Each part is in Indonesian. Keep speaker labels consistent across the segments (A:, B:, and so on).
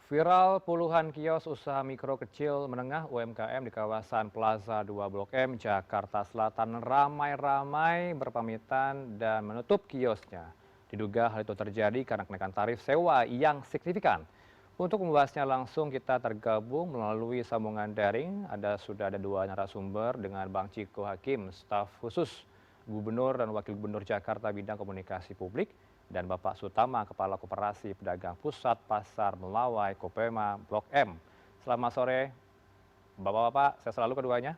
A: Viral puluhan kios usaha mikro kecil menengah UMKM di kawasan Plaza 2 Blok M, Jakarta Selatan ramai-ramai berpamitan dan menutup kiosnya. Diduga hal itu terjadi karena kenaikan tarif sewa yang signifikan. Untuk membahasnya langsung kita tergabung melalui sambungan daring. Sudah ada dua narasumber dengan Bang Ciko Hakim, staf khusus Gubernur dan Wakil Gubernur Jakarta bidang komunikasi publik, dan Bapak Sutama, Kepala Koperasi Pedagang Pusat Pasar Melawai Kopema Blok M. Selamat sore, Bapak-bapak, saya selalu keduanya.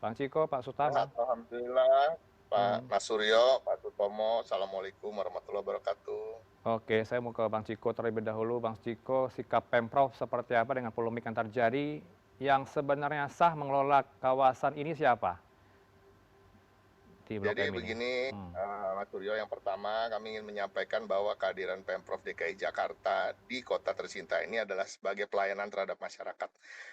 A: Bang Ciko, Pak
B: Sehat,
A: Sutama.
B: Alhamdulillah. Pak
A: Hmm.
B: Mas Suryo, Pak Sutomo, Assalamualaikum warahmatullahi wabarakatuh.
A: Oke, saya mau ke Bang Ciko terlebih dahulu. Bang Ciko, sikap Pemprov seperti apa dengan polemik yang terjadi? Yang sebenarnya sah mengelola kawasan ini siapa di Blok
B: Jadi
A: M ini?
B: begini,
A: Hmm.
B: Mas Suryo, yang pertama kami ingin menyampaikan bahwa kehadiran Pemprov DKI Jakarta di kota tercinta ini adalah sebagai pelayanan terhadap masyarakat.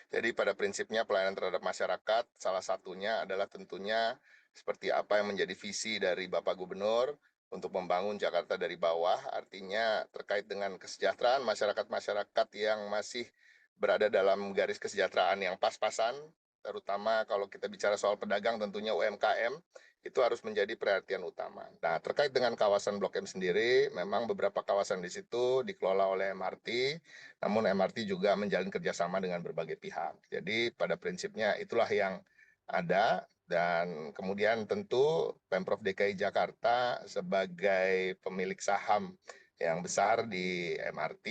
B: Jadi pada prinsipnya pelayanan terhadap masyarakat, salah satunya adalah tentunya seperti apa yang menjadi visi dari Bapak Gubernur untuk membangun Jakarta dari bawah, artinya terkait dengan kesejahteraan masyarakat-masyarakat yang masih berada dalam garis kesejahteraan yang pas-pasan, terutama kalau kita bicara soal pedagang tentunya UMKM, itu harus menjadi perhatian utama. Nah, terkait dengan kawasan Blok M sendiri, memang beberapa kawasan di situ dikelola oleh MRT, namun MRT juga menjalin kerjasama dengan berbagai pihak. Jadi pada prinsipnya itulah yang ada, dan kemudian tentu Pemprov DKI Jakarta sebagai pemilik saham yang besar di MRT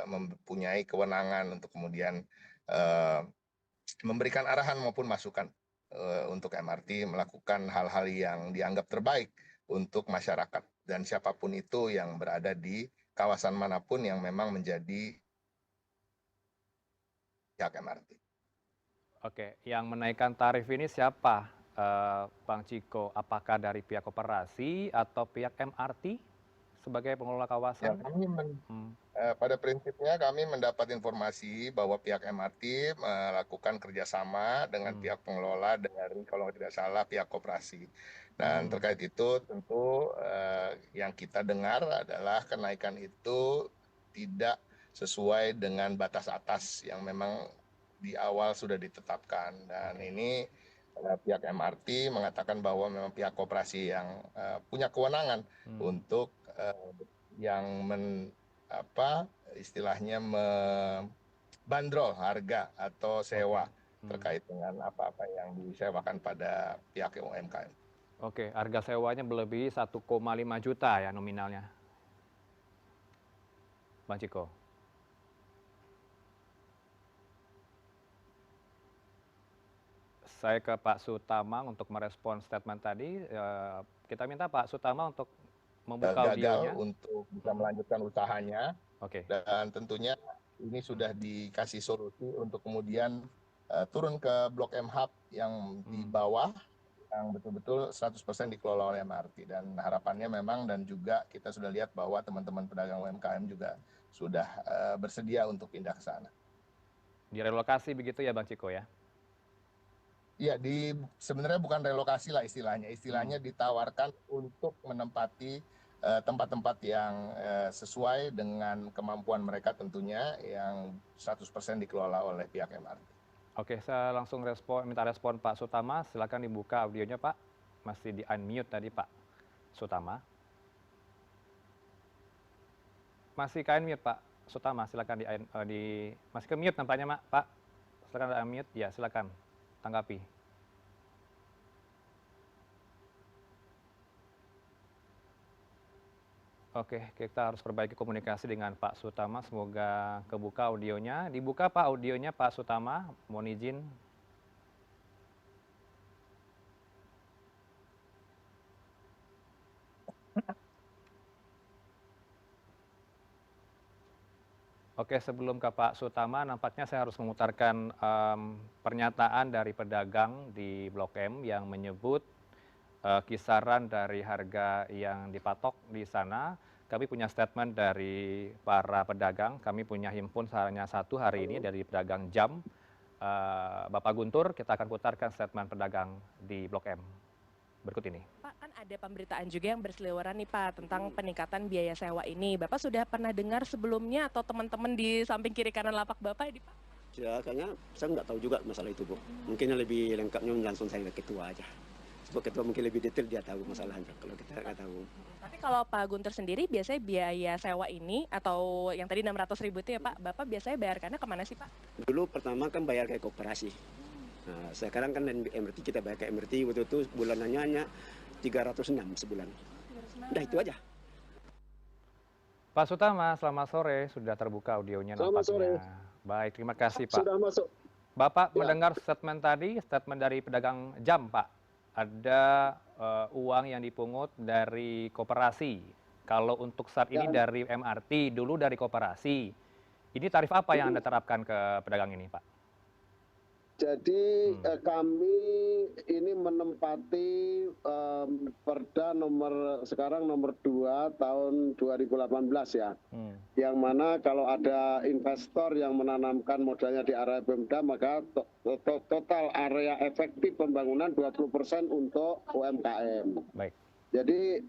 B: mempunyai kewenangan untuk kemudian eh, memberikan arahan maupun masukan untuk MRT melakukan hal-hal yang dianggap terbaik untuk masyarakat dan siapapun itu yang berada di kawasan manapun yang memang menjadi pihak MRT.
A: Oke, yang menaikkan tarif ini siapa, Bang Ciko? Apakah dari pihak koperasi atau pihak MRT sebagai pengelola
B: Ya,
A: kawasan?
B: kami
A: Hmm.
B: pada prinsipnya kami mendapat informasi bahwa pihak MRT melakukan kerjasama dengan
A: Hmm.
B: pihak pengelola dari kalau tidak salah pihak koperasi. Dan
A: Hmm.
B: terkait itu tentu yang kita dengar adalah kenaikan itu tidak sesuai dengan batas atas yang memang di awal sudah ditetapkan. Dan
A: Oke.
B: ini pihak MRT mengatakan bahwa memang pihak koperasi yang punya kewenangan
A: Hmm.
B: untuk yang apa istilahnya membandrol harga atau
A: Oke.
B: sewa
A: Hmm.
B: terkait dengan apa-apa yang disewakan pada pihak UMKM.
A: Oke, harga sewanya melebihi 1,5 juta ya nominalnya, Bang Ciko? Saya ke Pak Sutama untuk merespon statement tadi. Kita minta Pak Sutama untuk membuka
B: Gagal
A: audionya.
B: untuk bisa
A: Mhm.
B: melanjutkan usahanya
A: Oke.
B: dan tentunya ini
A: Hmm.
B: sudah dikasih solusi untuk kemudian turun ke Blok M Hub yang di
A: Hmm.
B: bawah yang betul-betul 100% dikelola oleh MRT, dan harapannya memang dan juga kita sudah lihat bahwa teman-teman pedagang UMKM juga sudah bersedia untuk pindah ke sana.
A: Direlokasi begitu ya Bang Ciko ya?
B: Iya, sebenarnya bukan relokasi lah istilahnya.
A: Hmm.
B: Istilahnya ditawarkan untuk menempati tempat-tempat yang sesuai dengan kemampuan mereka tentunya yang 100% dikelola oleh pihak MRT.
A: Oke, saya langsung minta respon Pak Sutama. Silakan dibuka audionya Pak. Masih di unmute tadi Pak Sutama. Masih ke unmute Pak Sutama, silakan masih ke mute nampaknya Pak. Silakan di unmute. Ya, silakan tanggapi. Oke, kita harus perbaiki komunikasi dengan Pak Sutama. Semoga kebuka audionya. Dibuka Pak audionya Pak Sutama. Mohon izin. Oke, sebelum ke Pak Sutama, nampaknya saya harus memutarkan pernyataan dari pedagang di Blok M yang menyebut kisaran dari harga yang dipatok di sana. Kami punya statement dari para pedagang. Kami punya himpun hanya satu hari ini dari pedagang jam. Bapak Guntur, kita akan putarkan statement pedagang di Blok M. Berikut ini.
C: Pak, kan ada pemberitaan juga yang berseliweran nih Pak tentang peningkatan biaya sewa ini. Bapak sudah pernah dengar sebelumnya atau teman-teman di samping kiri kanan lapak Bapak ini Pak?
D: Ya, kayaknya saya nggak tahu juga masalah itu, Bu. Mungkin yang lebih lengkapnya langsung saya ke ketua aja. Sebab ketua mungkin lebih detail, dia tahu masalahnya. Kalau kita nggak tahu.
C: Tapi kalau Pak Guntur sendiri biasanya biaya sewa ini atau yang tadi 600.000 itu ya Pak, Bapak biasanya bayarkannya kemana sih Pak?
D: Dulu pertama kan bayar ke koperasi. Nah, sekarang kan MRT kita bayar ke MRT, waktu itu bulanannya hanya 306 sebulan. Udah itu aja.
A: Pak Sutama, selamat sore. Sudah terbuka audionya
E: Selamat
A: nampaknya.
E: sore.
A: Baik, terima kasih Pak.
E: Sudah masuk.
A: Bapak
E: Ya.
A: mendengar statement tadi, statement dari pedagang jam Pak. Ada uang yang dipungut dari koperasi. Kalau untuk saat ini
E: Ya.
A: dari MRT, dulu dari koperasi. Ini tarif apa yang Anda terapkan ke pedagang ini Pak?
E: Jadi kami ini menempati Perda sekarang nomor 2 tahun 2018 ya. Yang mana kalau ada investor yang menanamkan modalnya di area Pemda, maka total area efektif pembangunan 20% untuk UMKM.
A: Baik.
E: Jadi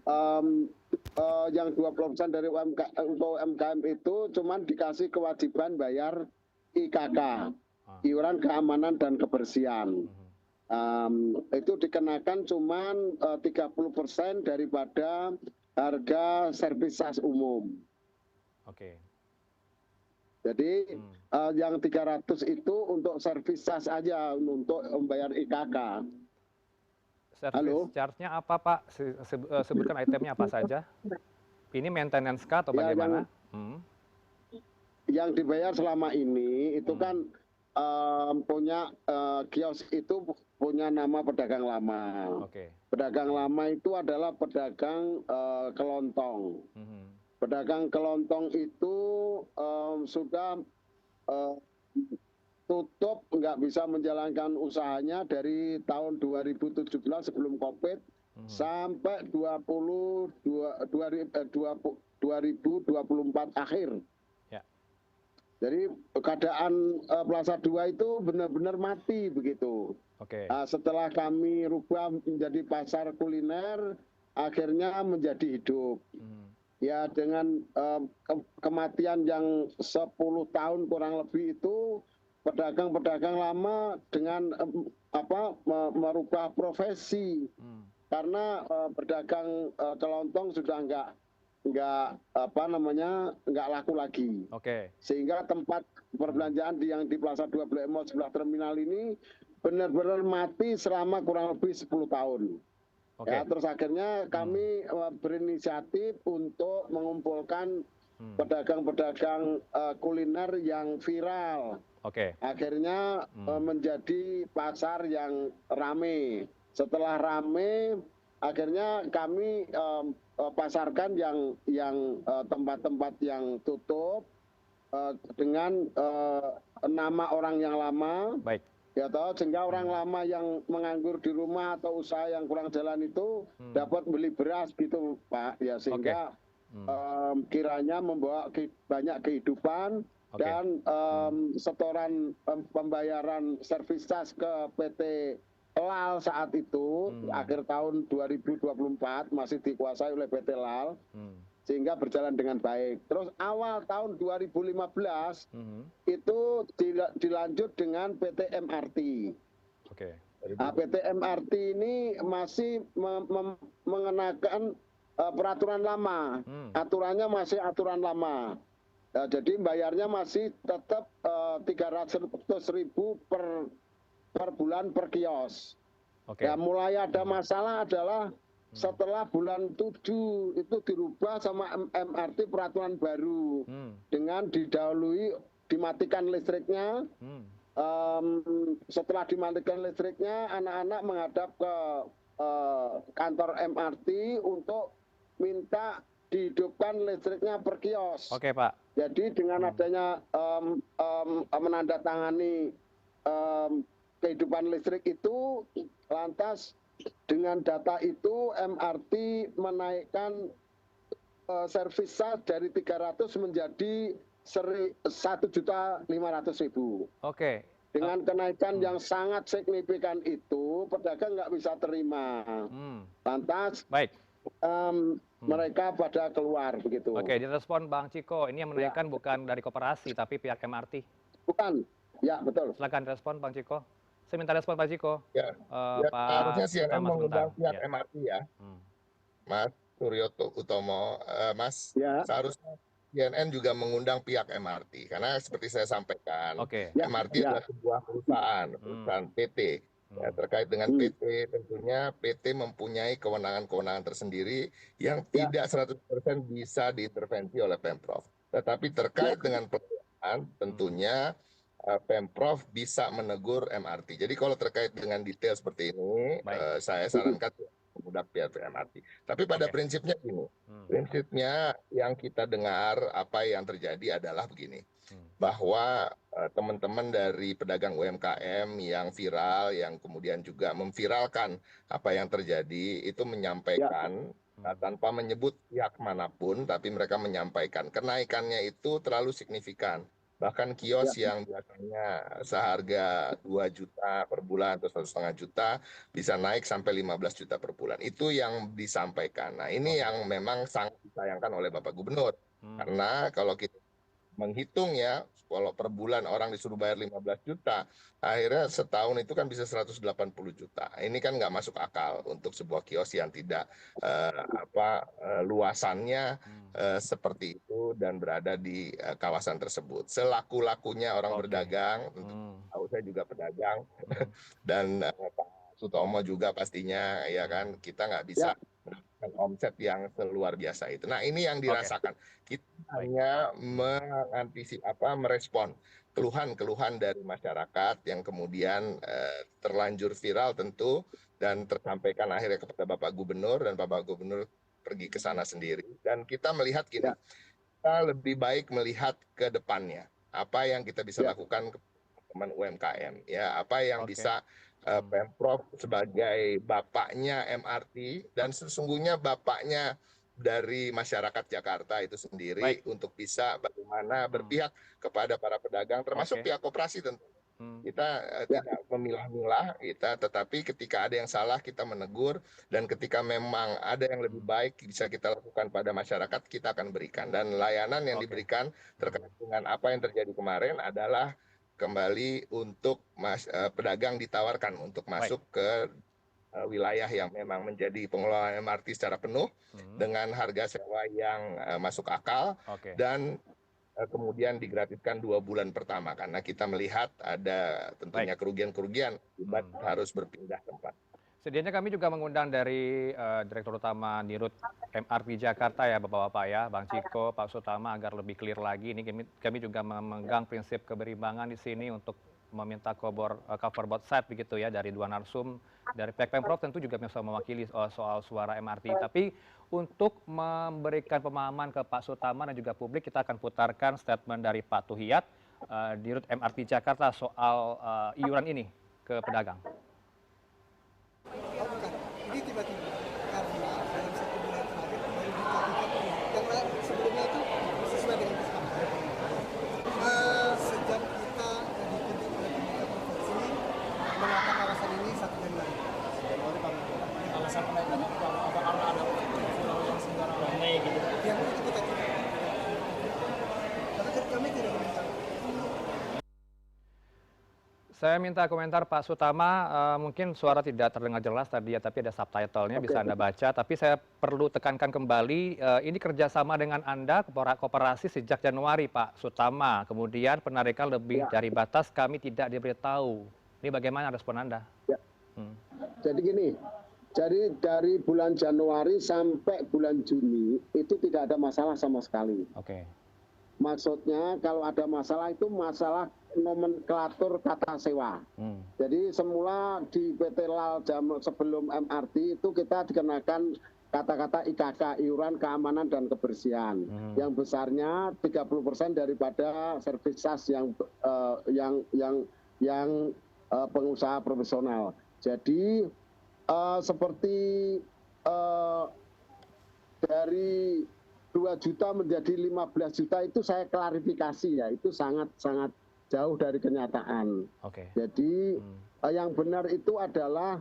E: yang 20% dari untuk UMKM itu cuman dikasih kewajiban bayar IKK, iuran keamanan dan kebersihan. Itu dikenakan cuman 30% daripada harga servis sas umum.
A: Oke.
E: Jadi yang 300 itu untuk servis sas aja, untuk membayar IKK.
A: Service charge-nya apa Pak? Sebutkan itemnya apa saja? Ini maintenance kah atau
E: Ya,
A: bagaimana?
E: Yang dibayar selama ini itu kan punya kios itu punya nama pedagang lama.
A: Oke.
E: Pedagang lama itu adalah pedagang kelontong. Pedagang kelontong itu sudah tutup, nggak bisa menjalankan usahanya dari tahun 2017 sebelum COVID sampai 2024 akhir. Jadi keadaan Plaza 2 itu benar-benar mati begitu.
A: Oke.
E: Setelah kami rubah menjadi pasar kuliner, akhirnya menjadi hidup. Ya dengan kematian yang 10 tahun kurang lebih itu, pedagang-pedagang lama dengan merubah profesi. Karena pedagang kelontong sudah nggak laku lagi.
A: Oke.
E: Sehingga tempat perbelanjaan yang di Plaza 2 Blok M sebelah terminal ini benar-benar mati selama kurang lebih 10 tahun.
A: Oke.
E: Ya, terus akhirnya kami berinisiatif untuk mengumpulkan pedagang-pedagang kuliner yang viral.
A: Oke.
E: Akhirnya menjadi pasar yang rame. Setelah rame, akhirnya kami pasarkan yang tempat-tempat yang tutup dengan nama orang yang lama.
A: Baik.
E: Ya toh, sehingga orang lama yang menganggur di rumah atau usaha yang kurang jalan itu dapat beli beras gitu Pak. Ya sehingga kiranya membawa banyak kehidupan. Dan setoran pembayaran servis sas ke PT LAL saat itu akhir tahun 2024 masih dikuasai oleh PT LAL, sehingga berjalan dengan baik. Terus awal tahun 2015 itu dilanjut dengan PT MRT.
A: Oke.
E: PT MRT ini masih mengenakan peraturan lama, aturannya masih aturan lama. Jadi bayarnya masih tetap 300.000 per bulan per kios. Ya, mulai ada masalah adalah setelah bulan 7 itu dirubah sama MRT peraturan baru dengan didahului dimatikan listriknya. Setelah dimatikan listriknya, anak-anak menghadap ke kantor MRT untuk minta dihidupkan listriknya per kios.
A: Oke Pak.
E: Jadi dengan adanya menandatangani kehidupan listrik itu, lantas dengan data itu MRT menaikkan servis sas dari 300 menjadi 1.500.000.
A: Oke.
E: Dengan kenaikan yang sangat signifikan itu, pedagang nggak bisa terima. Lantas
A: Baik.
E: mereka pada keluar begitu.
A: Oke, direspon Bang Ciko. Ini yang menaikkan bukan dari koperasi, tapi pihak MRT.
E: Bukan, ya betul.
A: Silakan respon Bang Ciko. Saya minta respon Pak Ciko.
B: Ya, harusnya CNN mengundang pihak MRT ya, Mas Suryo Utomo, Mas. Seharusnya CNN juga mengundang pihak MRT karena seperti saya sampaikan, MRT adalah sebuah perusahaan PT. Ya, terkait dengan PT, tentunya PT mempunyai kewenangan-kewenangan tersendiri yang tidak 100% bisa diintervensi oleh Pemprov. Tetapi terkait dengan pelayanan, tentunya Pemprov bisa menegur MRT. Jadi kalau terkait dengan detail seperti ini, saya sarankan mengundang pihak MRT. Tapi pada prinsipnya gini, prinsipnya yang kita dengar apa yang terjadi adalah begini, bahwa teman-teman dari pedagang UMKM yang viral, yang kemudian juga memviralkan apa yang terjadi, itu menyampaikan tanpa menyebut pihak manapun, tapi mereka menyampaikan kenaikannya itu terlalu signifikan. Bahkan kios yang biasanya seharga 2 juta per bulan atau 1,5 juta bisa naik sampai 15 juta per bulan. Itu yang disampaikan. Nah, ini yang memang sangat disayangkan oleh Bapak Gubernur. Karena kalau kita menghitung ya, kalau per bulan orang disuruh bayar 15 juta, akhirnya setahun itu kan bisa 180 juta. Ini kan nggak masuk akal untuk sebuah kios yang tidak luasannya seperti itu dan berada di kawasan tersebut. Selaku-lakunya orang berdagang, tahu saya juga pedagang, dan Pak Sutomo juga pastinya, ya kan, kita nggak bisa mendapatkan omset yang luar biasa itu. Nah, ini yang dirasakan. Kita hanya merespon keluhan-keluhan dari masyarakat yang kemudian terlanjur viral tentu dan tersampaikan akhirnya kepada Bapak Gubernur, dan Bapak Gubernur pergi ke sana sendiri. Dan kita melihat gini, kita lebih baik melihat ke depannya. Apa yang kita bisa lakukan ke teman UMKM, ya, apa yang bisa Pemprov sebagai bapaknya MRT dan sesungguhnya bapaknya dari masyarakat Jakarta itu sendiri untuk bisa bagaimana berpihak kepada para pedagang, termasuk pihak koperasi tentu. Kita tidak memilah-milah, tetapi ketika ada yang salah kita menegur, dan ketika memang ada yang lebih baik bisa kita lakukan pada masyarakat, kita akan berikan. Dan layanan yang diberikan terkait dengan apa yang terjadi kemarin adalah kembali untuk pedagang ditawarkan untuk masuk ke wilayah yang memang menjadi pengelola MRT secara penuh dengan harga sewa yang masuk akal, dan kemudian digratiskan 2 bulan pertama karena kita melihat ada tentunya kerugian-kerugian akibat harus berpindah tempat.
A: Sedianya kami juga mengundang dari Direktur Utama Dirut MRT Jakarta ya Bapak-Bapak ya, Bang Ciko, Pak Sutama, agar lebih clear lagi. Ini kami juga memegang prinsip keberimbangan di sini untuk meminta cover both side begitu ya, dari dua narsum. Dari pihak Pemprov tentu juga bisa mewakili soal suara MRT. Tapi untuk memberikan pemahaman ke Pak Sutama dan juga publik, kita akan putarkan statement dari Pak Tuhiyat, Dirut MRT Jakarta soal iuran ini ke pedagang.
F: Ini tiba-tiba karena dalam 1 bulan terakhir baru yang sebelumnya itu sesuai dengan kesepakatan. Sejak kita ditunjuk oleh pemerintah provinsi menata kawasan ini 1 Januari. Alasan kenaikannya apa karena ada pulau yang sembarang ramai gitu? Yang itu kita tidak. Karena kami tidak meminta.
A: Saya minta komentar Pak Sutama, mungkin suara tidak terdengar jelas tadi ya, tapi ada subtitlenya bisa Anda baca. Tapi saya perlu tekankan kembali, ini kerjasama dengan Anda, koperasi sejak Januari Pak Sutama. Kemudian penarikan lebih dari batas kami tidak diberitahu. Ini bagaimana respon Anda?
E: Ya. Jadi gini, jadi dari bulan Januari sampai bulan Juni itu tidak ada masalah sama sekali. Maksudnya kalau ada masalah itu masalah nomenklatur tata sewa. Jadi semula di PT LAL sebelum MRT itu kita dikenakan kata-kata IKK, iuran keamanan dan kebersihan, yang besarnya 30% daripada service charge yang pengusaha profesional. Jadi seperti dari 2 juta menjadi 15 juta itu saya klarifikasi ya, itu sangat jauh dari kenyataan.
A: Oke.
E: Jadi yang benar itu adalah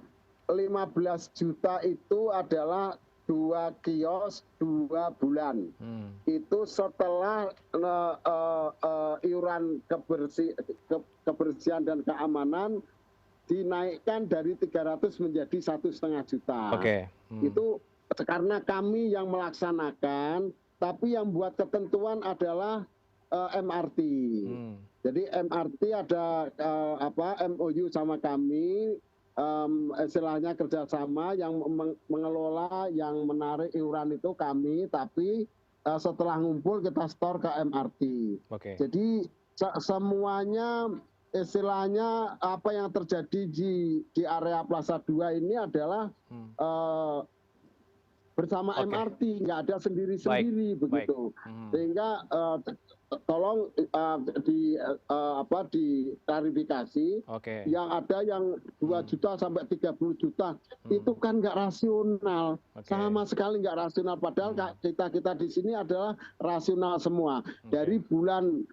E: 15 juta itu adalah 2 kios 2 bulan. Itu setelah iuran kebersihan dan keamanan dinaikkan dari 300 menjadi 1,5 juta.
A: Oke.
E: Itu karena kami yang melaksanakan, tapi yang buat ketentuan adalah MRT. Jadi MRT ada MOU sama kami, istilahnya kerjasama yang mengelola, yang menarik iuran itu kami, tapi setelah ngumpul kita store ke MRT. Jadi semuanya istilahnya apa yang terjadi di area Plaza 2 ini adalah bersama MRT, nggak ada sendiri-sendiri begitu. Sehingga tolong diklarifikasi. Yang ada yang 2 juta sampai 30 juta itu kan nggak rasional, sama sekali nggak rasional. Padahal kita di sini adalah rasional semua. Dari bulan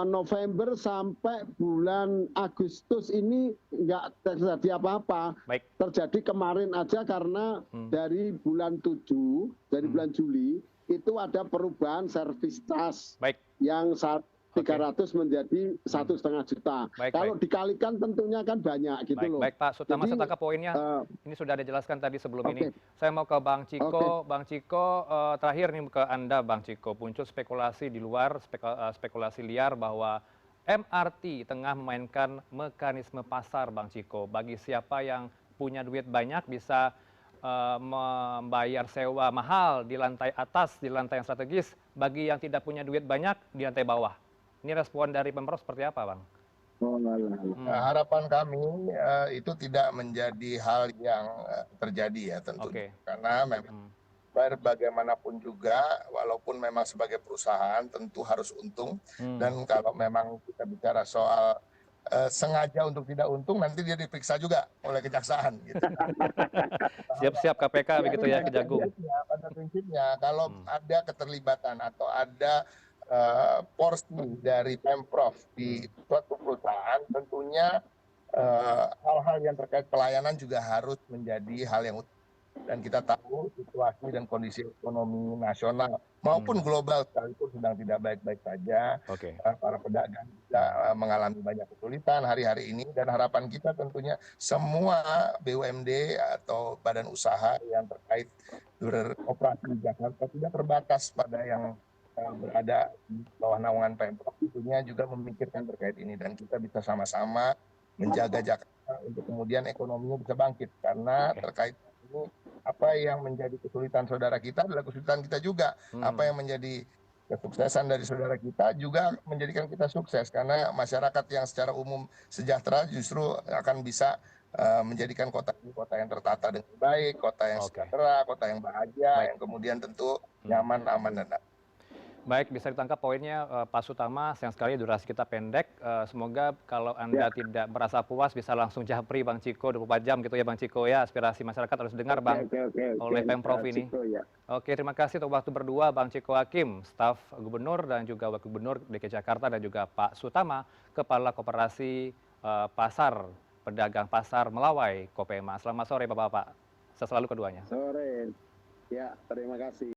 E: November sampai bulan Agustus ini nggak terjadi apa-apa. Terjadi kemarin aja karena dari bulan 7, dari bulan Juli itu ada perubahan servis cas yang 300 menjadi 1,5 juta. Kalau dikalikan tentunya kan banyak gitu loh.
A: Baik Pak Sutama, saya tangkap poinnya. Ini sudah dijelaskan tadi sebelum ini. Saya mau ke Bang Ciko. Bang Ciko, terakhir nih ke Anda Bang Ciko. Muncul spekulasi di luar, spekulasi liar bahwa MRT tengah memainkan mekanisme pasar Bang Ciko. Bagi siapa yang punya duit banyak bisa membayar sewa mahal di lantai atas, di lantai yang strategis. Bagi yang tidak punya duit banyak di lantai bawah. Ini respon dari Pemprov seperti apa, Bang?
B: Harapan kami itu tidak menjadi hal yang terjadi ya tentunya. Karena memang bagaimanapun juga, walaupun memang sebagai perusahaan tentu harus untung. Dan kalau memang kita bicara soal sengaja untuk tidak untung, nanti dia diperiksa juga oleh kejaksaan. Gitu.
A: Siap-siap KPK begitu ya, Kejagung.
B: Pada prinsipnya, kalau ada keterlibatan atau ada porsi dari Pemprov di suatu perusahaan, tentunya hal-hal yang terkait pelayanan juga harus menjadi hal yang utama. Dan kita tahu situasi dan kondisi ekonomi nasional maupun global sekalipun sedang tidak baik-baik saja. Para pedagang juga mengalami banyak kesulitan hari-hari ini, dan harapan kita tentunya semua BUMD atau badan usaha yang terkait beroperasi di Jakarta tidak terbatas pada yang berada di bawah naungan Pemprov, tentunya juga memikirkan terkait ini, dan kita bisa sama-sama menjaga Jakarta untuk kemudian ekonominya bisa bangkit. Karena terkait ini, apa yang menjadi kesulitan saudara kita adalah kesulitan kita juga. Apa yang menjadi kesuksesan dari saudara kita juga menjadikan kita sukses. Karena masyarakat yang secara umum sejahtera justru akan bisa menjadikan kota ini kota yang tertata dengan baik, kota yang sejahtera, kota yang bahagia, yang kemudian tentu nyaman, aman, dan damai.
A: Baik, bisa ditangkap poinnya Pak Sutama. Sayang sekali durasi kita pendek. Semoga kalau Anda tidak merasa puas bisa langsung japri Bang Ciko 24 jam gitu ya Bang Ciko ya. Aspirasi masyarakat harus dengar Bang oleh Pemprov ini. Oke, terima kasih untuk waktu berdua Bang Ciko Hakim, staf Gubernur dan juga Wakil Gubernur DKI Jakarta, dan juga Pak Sutama, Kepala Koperasi Pasar Pedagang Pasar Melawai Kopema. Selamat sore Bapak-bapak. Sehat selalu keduanya.
E: Sore. Ya, terima kasih.